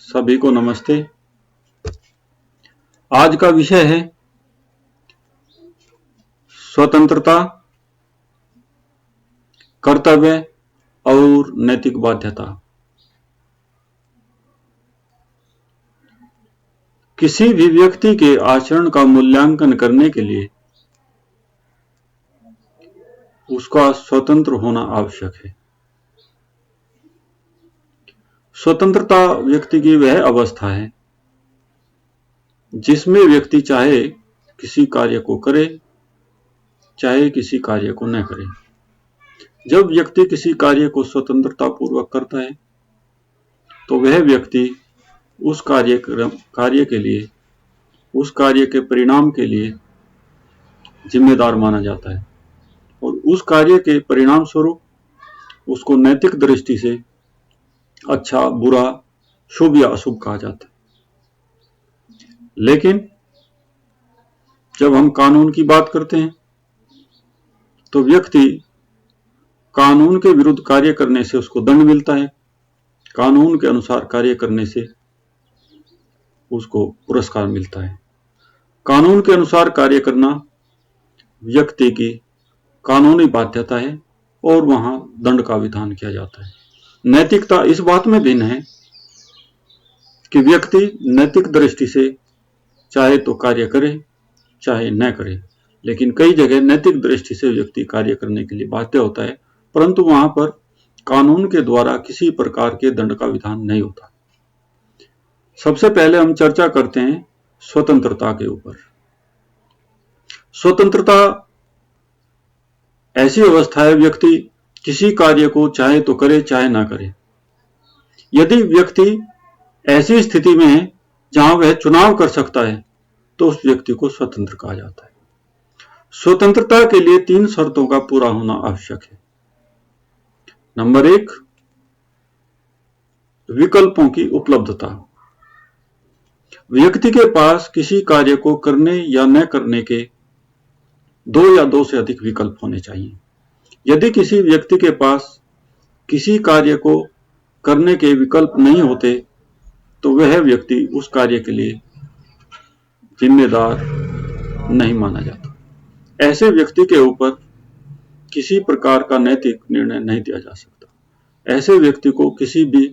सभी को नमस्ते। आज का विषय है स्वतंत्रता, कर्तव्य और नैतिक बाध्यता। किसी भी व्यक्ति के आचरण का मूल्यांकन करने के लिए उसका स्वतंत्र होना आवश्यक है। स्वतंत्रता व्यक्ति की वह अवस्था है जिसमें व्यक्ति चाहे किसी कार्य को करे, चाहे किसी कार्य को न करे। जब व्यक्ति किसी कार्य को स्वतंत्रता पूर्वक करता है तो वह व्यक्ति उस कार्य के लिए, उस कार्य के परिणाम के लिए जिम्मेदार माना जाता है और उस कार्य के परिणाम स्वरूप उसको नैतिक दृष्टि से अच्छा, बुरा, शुभ या अशुभ कहा जाता है। लेकिन जब हम कानून की बात करते हैं तो व्यक्ति कानून के विरुद्ध कार्य करने से उसको दंड मिलता है, कानून के अनुसार कार्य करने से उसको पुरस्कार मिलता है। कानून के अनुसार कार्य करना व्यक्ति की कानूनी बाध्यता है और वहां दंड का विधान किया जाता है। नैतिकता इस बात में भिन्न है कि व्यक्ति नैतिक दृष्टि से चाहे तो कार्य करे, चाहे न करे। लेकिन कई जगह नैतिक दृष्टि से व्यक्ति कार्य करने के लिए बाध्य होता है, परंतु वहां पर कानून के द्वारा किसी प्रकार के दंड का विधान नहीं होता। सबसे पहले हम चर्चा करते हैं स्वतंत्रता के ऊपर। स्वतंत्रता ऐसी अवस्था है व्यक्ति किसी कार्य को चाहे तो करे, चाहे ना करे। यदि व्यक्ति ऐसी स्थिति में है जहां वह चुनाव कर सकता है तो उस व्यक्ति को स्वतंत्र कहा जाता है। स्वतंत्रता के लिए 3 शर्तों का पूरा होना आवश्यक है। नंबर 1, विकल्पों की उपलब्धता। व्यक्ति के पास किसी कार्य को करने या न करने के 2 या 2 से अधिक विकल्प होने चाहिए। यदि किसी व्यक्ति के पास किसी कार्य को करने के विकल्प नहीं होते तो वह व्यक्ति उस कार्य के लिए जिम्मेदार नहीं माना जाता। ऐसे व्यक्ति के ऊपर किसी प्रकार का नैतिक निर्णय नहीं दिया जा सकता। ऐसे व्यक्ति को किसी भी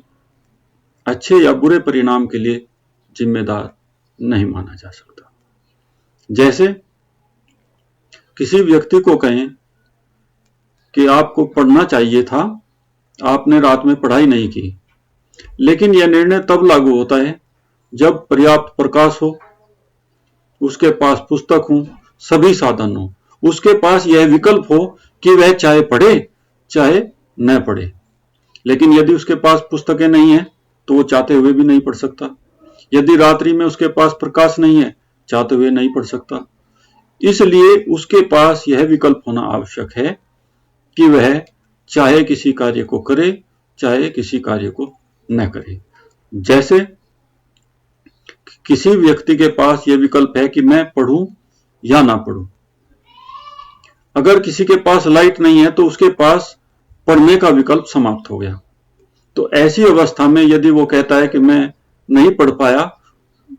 अच्छे या बुरे परिणाम के लिए जिम्मेदार नहीं माना जा सकता। जैसे किसी व्यक्ति को कहें कि आपको पढ़ना चाहिए था, आपने रात में पढ़ाई नहीं की। लेकिन यह निर्णय तब लागू होता है जब पर्याप्त प्रकाश हो, उसके पास पुस्तक हो, सभी साधन हो, उसके पास यह विकल्प हो कि वह चाहे पढ़े चाहे न पढ़े। लेकिन यदि उसके पास पुस्तकें नहीं है तो वो चाहते हुए भी नहीं पढ़ सकता। यदि रात्रि में उसके पास प्रकाश नहीं है, चाहते हुए नहीं पढ़ सकता। इसलिए उसके पास यह विकल्प होना आवश्यक है कि वह चाहे किसी कार्य को करे, चाहे किसी कार्य को न करे। जैसे किसी व्यक्ति के पास यह विकल्प है कि मैं पढ़ूं या ना पढ़ूं। अगर किसी के पास लाइट नहीं है तो उसके पास पढ़ने का विकल्प समाप्त हो गया। तो ऐसी अवस्था में यदि वो कहता है कि मैं नहीं पढ़ पाया,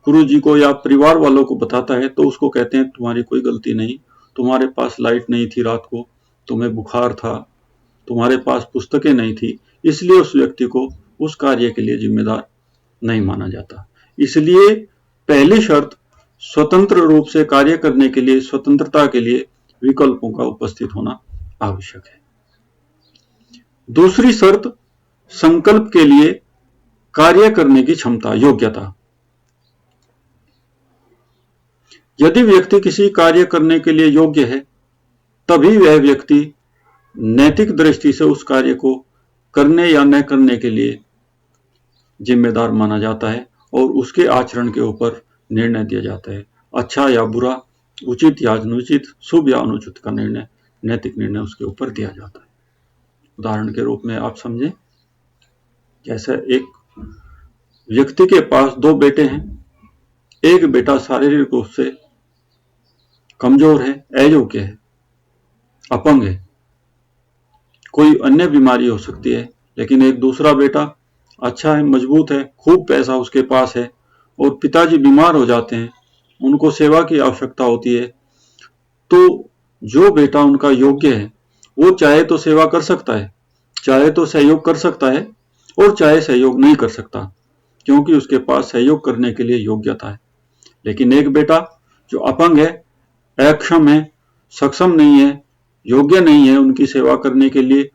गुरुजी को या परिवार वालों को बताता है तो उसको कहते हैं तुम्हारी कोई गलती नहीं, तुम्हारे पास लाइट नहीं थी रात को, तुम्हें बुखार था, तुम्हारे पास पुस्तकें नहीं थी, इसलिए उस व्यक्ति को उस कार्य के लिए जिम्मेदार नहीं माना जाता। इसलिए पहली शर्त स्वतंत्र रूप से कार्य करने के लिए, स्वतंत्रता के लिए विकल्पों का उपस्थित होना आवश्यक है। दूसरी शर्त संकल्प के लिए कार्य करने की क्षमता, योग्यता। यदि व्यक्ति किसी कार्य करने के लिए योग्य है तभी वह व्यक्ति नैतिक दृष्टि से उस कार्य को करने या न करने के लिए जिम्मेदार माना जाता है और उसके आचरण के ऊपर निर्णय दिया जाता है। अच्छा या बुरा, उचित या अनुचित, शुभ या अनुचित का निर्णय, नैतिक निर्णय उसके ऊपर दिया जाता है। उदाहरण के रूप में आप समझें, जैसे एक व्यक्ति के पास 2 बेटे हैं। एक बेटा शारीरिक रूप से कमजोर है, अयोग्य है, अपंग है, कोई अन्य बीमारी हो सकती है। लेकिन एक दूसरा बेटा अच्छा है, मजबूत है, खूब पैसा उसके पास है और पिताजी बीमार हो जाते हैं, उनको सेवा की आवश्यकता होती है, तो जो बेटा उनका योग्य है वो चाहे तो सेवा कर सकता है, चाहे तो सहयोग कर सकता है और चाहे सहयोग नहीं कर सकता, क्योंकि उसके पास सहयोग करने के लिए योग्यता है। लेकिन एक बेटा जो अपंग है, अक्षम है, सक्षम नहीं है, योग्य नहीं है उनकी सेवा करने के लिए,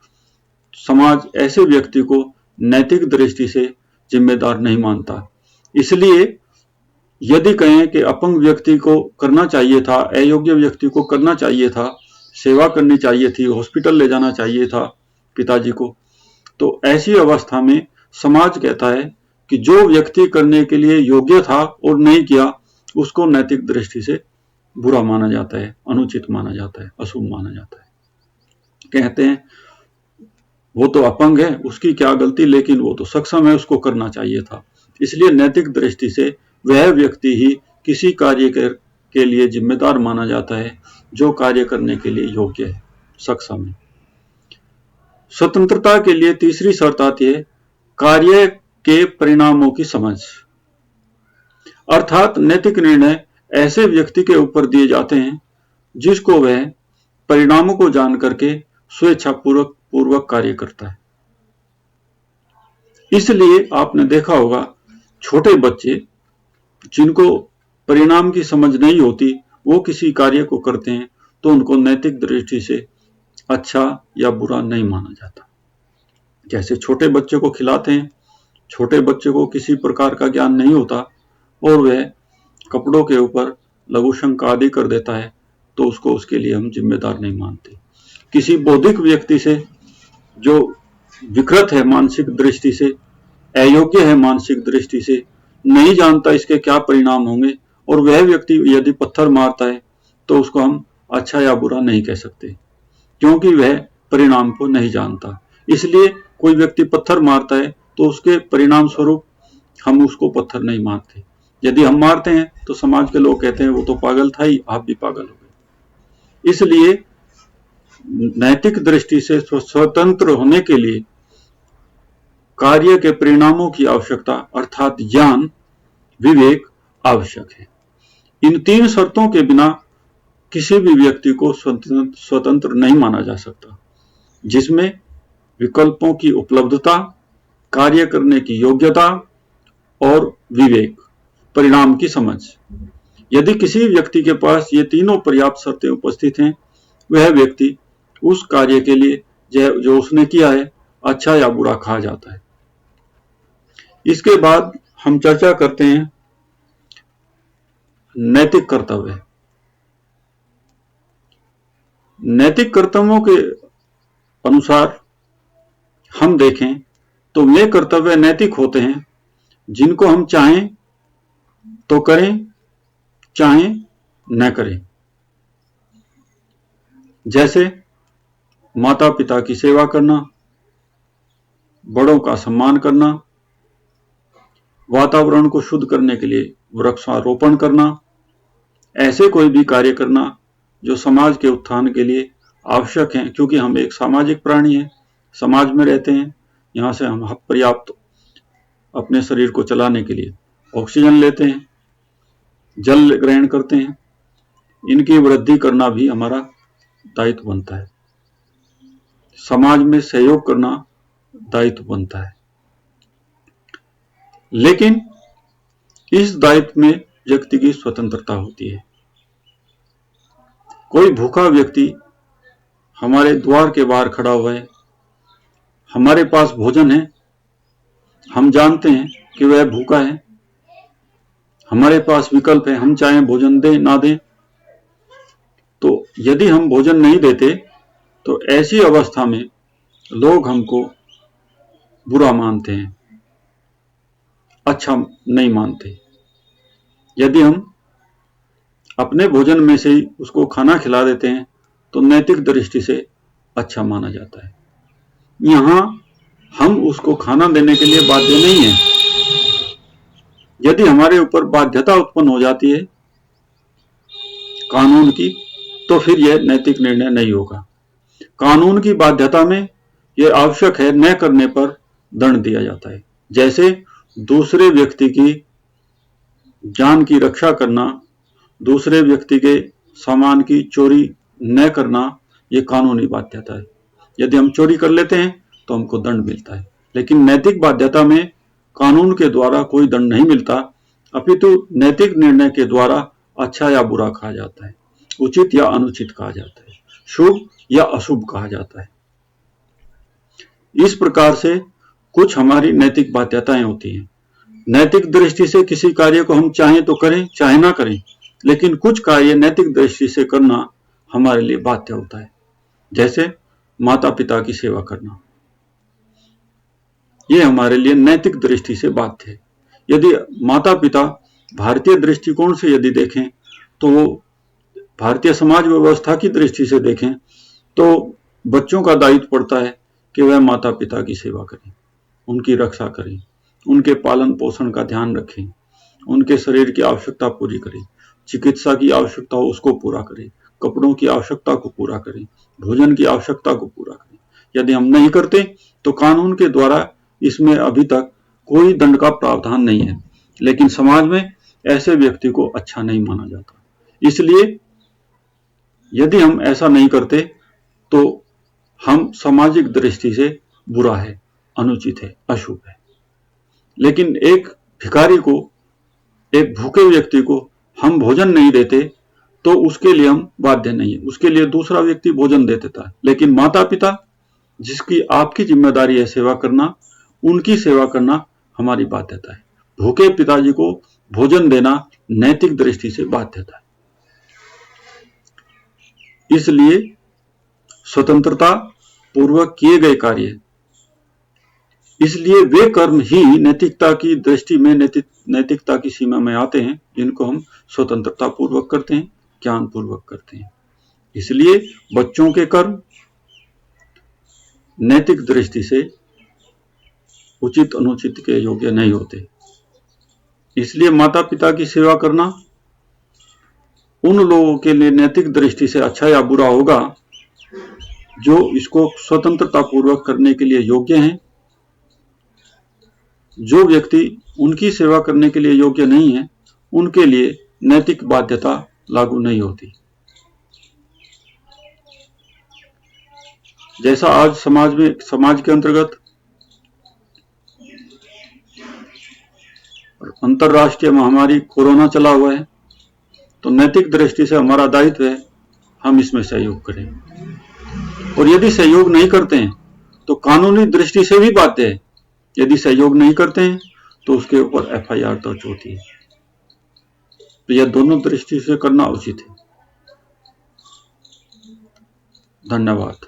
समाज ऐसे व्यक्ति को नैतिक दृष्टि से जिम्मेदार नहीं मानता। इसलिए यदि कहें कि अपंग व्यक्ति को करना चाहिए था, अयोग्य व्यक्ति को करना चाहिए था, सेवा करनी चाहिए थी, हॉस्पिटल ले जाना चाहिए था पिताजी को, तो ऐसी अवस्था में समाज कहता है कि जो व्यक्ति करने के लिए योग्य था और नहीं किया, उसको नैतिक दृष्टि से बुरा माना जाता है, अनुचित माना जाता है, अशुभ माना जाता है। कहते हैं वो तो अपंग है, उसकी क्या गलती, लेकिन वो तो सक्षम है, उसको करना चाहिए था। इसलिए नैतिक दृष्टि से वह व्यक्ति ही किसी कार्य के लिए जिम्मेदार माना जाता है जो कार्य करने के लिए योग्य है, सक्षम है। स्वतंत्रता के लिए तीसरी शर्त आती है कार्य के परिणामों की समझ, अर्थात नैतिक निर्णय ऐसे व्यक्ति के ऊपर दिए जाते हैं जिसको वह परिणामों को जान करके स्वेच्छापूर्वक कार्य करता है। इसलिए आपने देखा होगा छोटे बच्चे जिनको परिणाम की समझ नहीं होती, वो किसी कार्य को करते हैं तो उनको नैतिक दृष्टि से अच्छा या बुरा नहीं माना जाता। जैसे छोटे बच्चे को खिलाते हैं, छोटे बच्चे को किसी प्रकार का ज्ञान नहीं होता और वह कपड़ों के ऊपर लघु शंका आदि कर देता है, तो उसको उसके लिए हम जिम्मेदार नहीं मानते। किसी बौद्धिक व्यक्ति से जो विकृत है मानसिक दृष्टि से, अयोग्य है मानसिक दृष्टि से, नहीं जानता इसके क्या परिणाम होंगे, और वह व्यक्ति यदि पत्थर मारता है तो उसको हम अच्छा या बुरा नहीं कह सकते, क्योंकि वह परिणाम को नहीं जानता। इसलिए कोई व्यक्ति पत्थर मारता है तो उसके परिणाम स्वरूप हम उसको पत्थर नहीं मारते। यदि हम मारते हैं तो समाज के लोग कहते हैं वो तो पागल था ही, आप भी पागल हो गए। इसलिए नैतिक दृष्टि से स्वतंत्र होने के लिए कार्य के परिणामों की आवश्यकता अर्थात ज्ञान, विवेक आवश्यक है। इन तीन शर्तों के बिना किसी भी व्यक्ति को स्वतंत्र नहीं माना जा सकता, जिसमें विकल्पों की उपलब्धता, कार्य करने की योग्यता और विवेक, परिणाम की समझ। यदि किसी व्यक्ति के पास ये तीनों पर्याप्त शर्तें उपस्थित हैं, वह व्यक्ति उस कार्य के लिए जो उसने किया है अच्छा या बुरा कहा जाता है। इसके बाद हम चर्चा करते हैं नैतिक कर्तव्य। नैतिक कर्तव्यों के अनुसार हम देखें तो वे कर्तव्य नैतिक होते हैं जिनको हम चाहें तो करें, चाहें न करें। जैसे माता पिता की सेवा करना, बड़ों का सम्मान करना, वातावरण को शुद्ध करने के लिए वृक्षारोपण करना, ऐसे कोई भी कार्य करना जो समाज के उत्थान के लिए आवश्यक हैं, क्योंकि हम एक सामाजिक प्राणी हैं, समाज में रहते हैं। यहाँ से हम पर्याप्त अपने शरीर को चलाने के लिए ऑक्सीजन लेते हैं, जल ग्रहण करते हैं, इनकी वृद्धि करना भी हमारा दायित्व बनता है। समाज में सहयोग करना दायित्व बनता है। लेकिन इस दायित्व में व्यक्ति की स्वतंत्रता होती है। कोई भूखा व्यक्ति हमारे द्वार के बाहर खड़ा हुआ है, हमारे पास भोजन है, हम जानते हैं कि वह भूखा है, हमारे पास विकल्प है, हम चाहें भोजन दें ना दें, तो यदि हम भोजन नहीं देते तो ऐसी अवस्था में लोग हमको बुरा मानते हैं, अच्छा नहीं मानते। यदि हम अपने भोजन में से ही उसको खाना खिला देते हैं तो नैतिक दृष्टि से अच्छा माना जाता है। यहां हम उसको खाना देने के लिए बाध्य नहीं है। यदि हमारे ऊपर बाध्यता उत्पन्न हो जाती है कानून की, तो फिर यह नैतिक निर्णय नहीं होगा। कानून की बाध्यता में यह आवश्यक है, न करने पर दंड दिया जाता है। जैसे दूसरे व्यक्ति की जान की रक्षा करना, दूसरे व्यक्ति के सामान की चोरी न करना, ये कानूनी बाध्यता है। यदि हम चोरी कर लेते हैं तो हमको दंड मिलता है, लेकिन नैतिक बाध्यता में कानून के द्वारा कोई दंड नहीं मिलता, अपितु नैतिक निर्णय के द्वारा अच्छा या बुरा कहा जाता है, उचित या अनुचित कहा जाता है, शुभ या अशुभ कहा जाता है। इस प्रकार से कुछ हमारी नैतिक बाध्यताएं होती हैं। नैतिक दृष्टि से किसी कार्य को हम चाहें तो करें, चाहे ना करें, लेकिन कुछ कार्य नैतिक दृष्टि से करना हमारे लिए बाध्य होता है। जैसे माता पिता की सेवा करना, ये हमारे लिए नैतिक दृष्टि से बाध्य है। यदि माता पिता भारतीय दृष्टिकोण से यदि देखें, तो वो भारतीय समाज व्यवस्था की दृष्टि से देखें तो बच्चों का दायित्व पड़ता है कि वह माता पिता की सेवा करें, उनकी रक्षा करें, उनके पालन पोषण का ध्यान रखें, उनके शरीर की आवश्यकता पूरी करें, चिकित्सा की आवश्यकता हो उसको पूरा करें, कपड़ों की आवश्यकता को पूरा करें, भोजन की आवश्यकता को पूरा करें। यदि हम नहीं करते तो कानून के द्वारा इसमें अभी तक कोई दंड का प्रावधान नहीं है, लेकिन समाज में ऐसे व्यक्ति को अच्छा नहीं माना जाता। इसलिए यदि हम ऐसा नहीं करते तो हम सामाजिक दृष्टि से बुरा है, अनुचित है, अशुभ है। लेकिन एक भिखारी को, एक भूखे व्यक्ति को हम भोजन नहीं देते तो उसके लिए हम बाध्य नहीं है, उसके लिए दूसरा व्यक्ति भोजन दे देता है। लेकिन माता पिता जिसकी आपकी जिम्मेदारी है सेवा करना, उनकी सेवा करना हमारी बाध्यता है। भूखे पिताजी को भोजन देना नैतिक दृष्टि से बाध्यता है। इसलिए स्वतंत्रता पूर्वक किए गए कार्य, इसलिए वे कर्म ही नैतिकता की दृष्टि में नैतिकता की सीमा में आते हैं जिनको हम स्वतंत्रता पूर्वक करते हैं, ज्ञान पूर्वक करते हैं। इसलिए बच्चों के कर्म नैतिक दृष्टि से उचित अनुचित के योग्य नहीं होते। इसलिए माता पिता की सेवा करना उन लोगों के लिए नैतिक दृष्टि से अच्छा या बुरा होगा जो इसको स्वतंत्रता पूर्वक करने के लिए योग्य हैं। जो व्यक्ति उनकी सेवा करने के लिए योग्य नहीं है, उनके लिए नैतिक बाध्यता लागू नहीं होती। जैसा आज समाज के अंतर्गत अंतरराष्ट्रीय महामारी कोरोना चला हुआ है, तो नैतिक दृष्टि से हमारा दायित्व है हम इसमें सहयोग करें। और यदि सहयोग नहीं करते हैं तो कानूनी दृष्टि से भी बाध्य है। यदि सहयोग नहीं करते हैं तो उसके ऊपर एफआईआर दर्ज होती है। तो यह दोनों दृष्टि से करना उचित है। धन्यवाद।